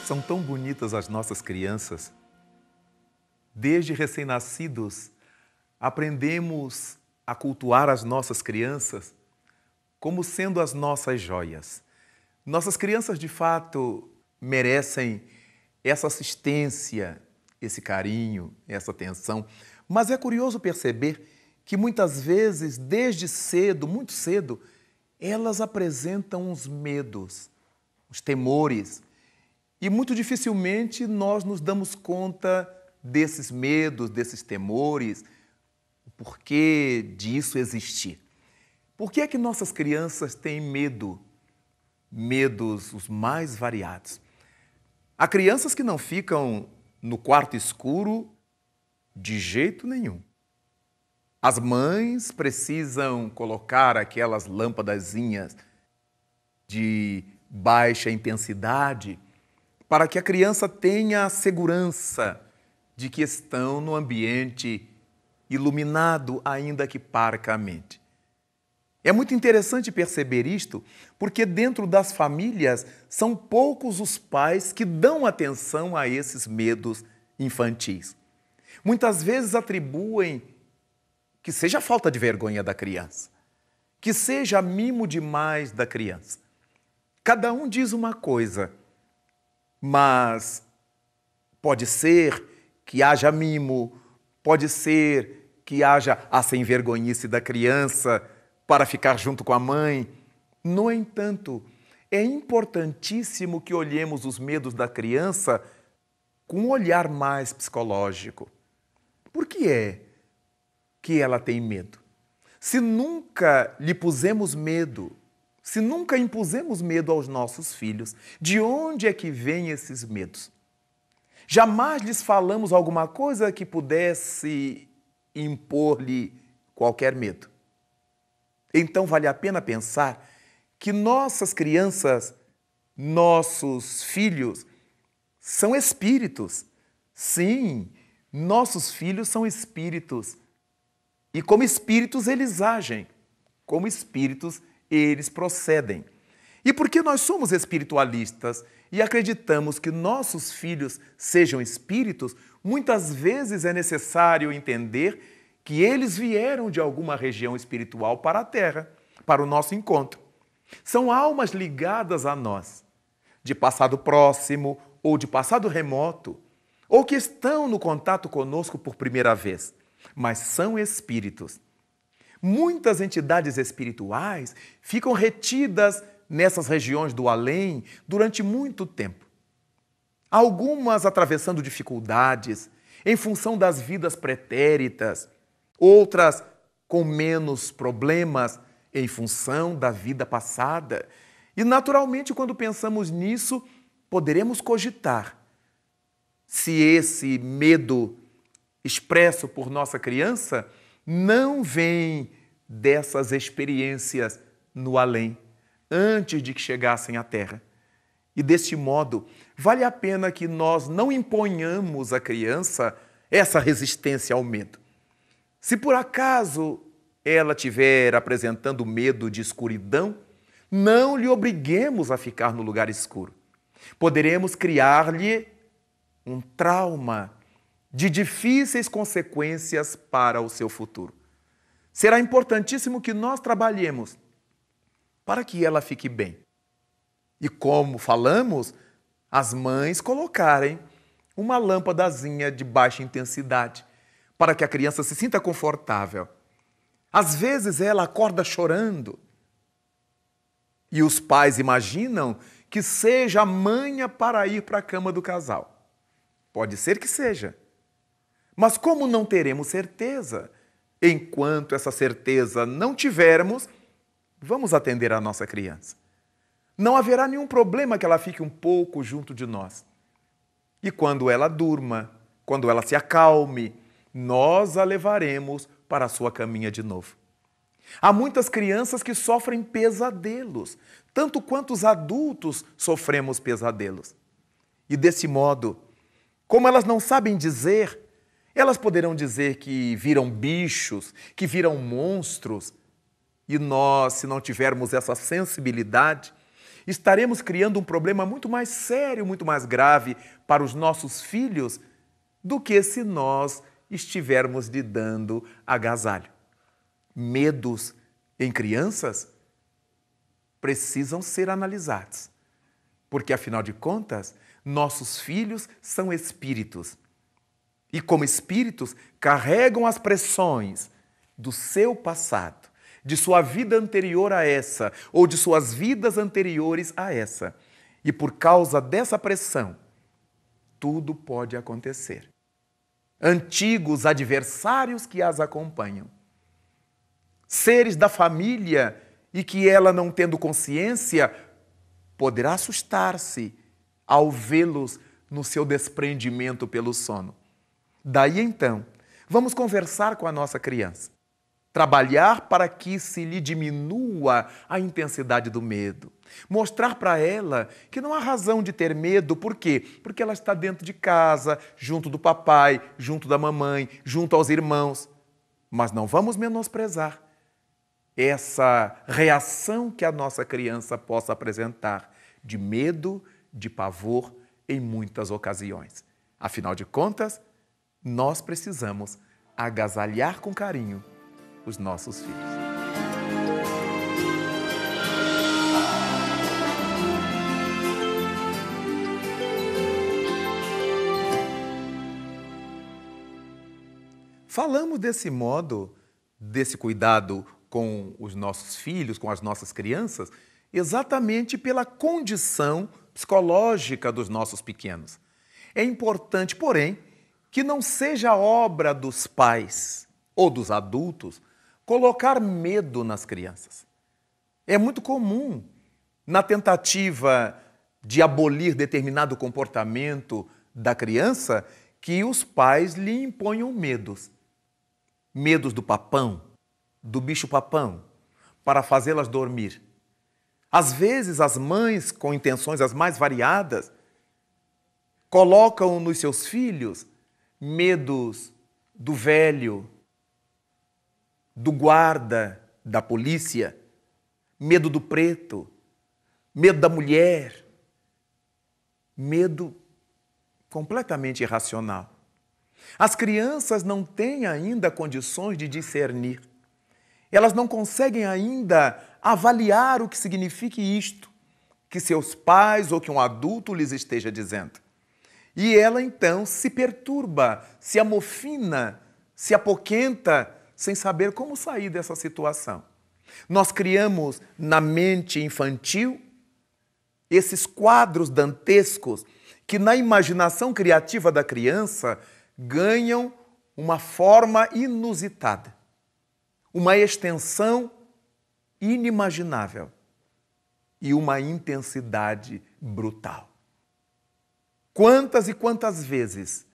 São tão bonitas as nossas crianças. Desde recém-nascidos, aprendemos a cultuar as nossas crianças como sendo as nossas joias. Nossas crianças, de fato, merecem essa assistência, esse carinho, essa atenção. Mas é curioso perceber que muitas vezes, desde cedo, muito cedo, elas apresentam os medos, os temores. E muito dificilmente nós nos damos conta desses medos, desses temores, o porquê disso existir. Por que é que nossas crianças têm medo? Medos os mais variados. Há crianças que não ficam no quarto escuro de jeito nenhum. As mães precisam colocar aquelas lâmpadazinhas de baixa intensidade para que a criança tenha a segurança de que estão no ambiente iluminado, ainda que parcamente. É muito interessante perceber isto, porque dentro das famílias são poucos os pais que dão atenção a esses medos infantis. Muitas vezes atribuem que seja falta de vergonha da criança, que seja mimo demais da criança. Cada um diz uma coisa, mas pode ser que haja mimo, pode ser que haja a sem-vergonhice da criança para ficar junto com a mãe. No entanto, é importantíssimo que olhemos os medos da criança com um olhar mais psicológico. Por que é que ela tem medo? Se nunca lhe pusemos medo, se nunca impusemos medo aos nossos filhos, de onde é que vêm esses medos? Jamais lhes falamos alguma coisa que pudesse impor-lhe qualquer medo. Então vale a pena pensar que nossas crianças, nossos filhos, são espíritos. Sim, nossos filhos são espíritos. E como espíritos eles agem, como espíritos eles procedem. E porque nós somos espiritualistas e acreditamos que nossos filhos sejam espíritos, muitas vezes é necessário entender que eles vieram de alguma região espiritual para a Terra, para o nosso encontro. São almas ligadas a nós, de passado próximo ou de passado remoto, ou que estão no contato conosco por primeira vez, mas são espíritos. Muitas entidades espirituais ficam retidas nessas regiões do além durante muito tempo. Algumas atravessando dificuldades em função das vidas pretéritas, outras com menos problemas em função da vida passada. E, naturalmente, quando pensamos nisso, poderemos cogitar se esse medo expresso por nossa criança não vem dessas experiências no além, antes de que chegassem à Terra. E, deste modo, vale a pena que nós não imponhamos à criança essa resistência ao medo. Se por acaso ela estiver apresentando medo de escuridão, não lhe obriguemos a ficar no lugar escuro. Poderemos criar-lhe um trauma de difíceis consequências para o seu futuro. Será importantíssimo que nós trabalhemos para que ela fique bem. E como falamos, as mães colocarem uma lâmpadazinha de baixa intensidade para que a criança se sinta confortável. Às vezes ela acorda chorando e os pais imaginam que seja a manha para ir para a cama do casal. Pode ser que seja. Mas como não teremos certeza, enquanto essa certeza não tivermos, vamos atender a nossa criança. Não haverá nenhum problema que ela fique um pouco junto de nós. E quando ela durma, quando ela se acalme, nós a levaremos para a sua caminha de novo. Há muitas crianças que sofrem pesadelos, tanto quanto os adultos sofremos pesadelos. E desse modo, como elas não sabem dizer, elas poderão dizer que viram bichos, que viram monstros. E nós, se não tivermos essa sensibilidade, estaremos criando um problema muito mais sério, muito mais grave para os nossos filhos do que se nós estivermos lhe dando agasalho. Medos em crianças precisam ser analisados, porque, afinal de contas, nossos filhos são espíritos. E, como espíritos, carregam as pressões do seu passado, de sua vida anterior a essa, ou de suas vidas anteriores a essa. E, por causa dessa pressão, tudo pode acontecer. Antigos adversários que as acompanham, seres da família e que ela, não tendo consciência, poderá assustar-se ao vê-los no seu desprendimento pelo sono. Daí, então, vamos conversar com a nossa criança, trabalhar para que se lhe diminua a intensidade do medo, mostrar para ela que não há razão de ter medo. Por quê? Porque ela está dentro de casa, junto do papai, junto da mamãe, junto aos irmãos. Mas não vamos menosprezar essa reação que a nossa criança possa apresentar de medo, de pavor, em muitas ocasiões. Afinal de contas, nós precisamos agasalhar com carinho os nossos filhos. Falamos desse modo, desse cuidado com os nossos filhos, com as nossas crianças, exatamente pela condição psicológica dos nossos pequenos. É importante, porém, que não seja obra dos pais ou dos adultos colocar medo nas crianças. É muito comum, na tentativa de abolir determinado comportamento da criança, que os pais lhe imponham medos. Medos do papão, do bicho-papão, para fazê-las dormir. Às vezes, as mães, com intenções as mais variadas, colocam nos seus filhos medos do velho, do guarda da polícia, medo do preto, medo da mulher, medo completamente irracional. As crianças não têm ainda condições de discernir. Elas não conseguem ainda avaliar o que significa isto, que seus pais ou que um adulto lhes esteja dizendo. E ela, então, se perturba, se amofina, se apoquenta, sem saber como sair dessa situação. Nós criamos na mente infantil esses quadros dantescos que, na imaginação criativa da criança, ganham uma forma inusitada, uma extensão inimaginável e uma intensidade brutal. Quantas e quantas vezes